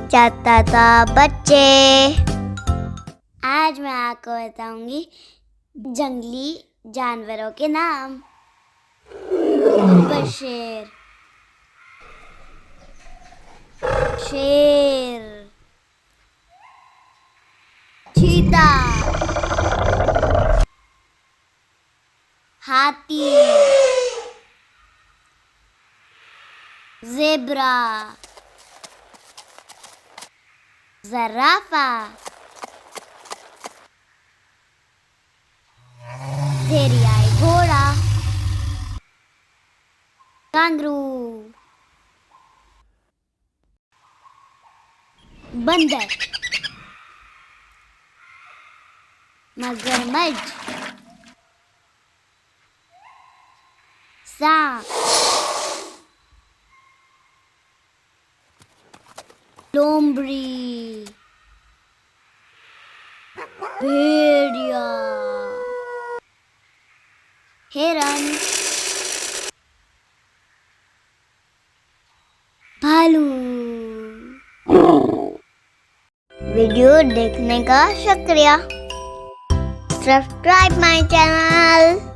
चाहता था बच्चे। आज मैं आपको बताऊंगी जंगली जानवरों के नाम। नंबर शेर, शेर, चीता, हाथी, ज़ेब्रा, ज़राफ़ा, धेरियाई घोड़ा, कांगरू, बंदर, मगरमच्छ, सांप, लोमड़ी, भेड़िया, हिरन, भालू। वीडियो देखने का शुक्रिया। Subscribe my channel.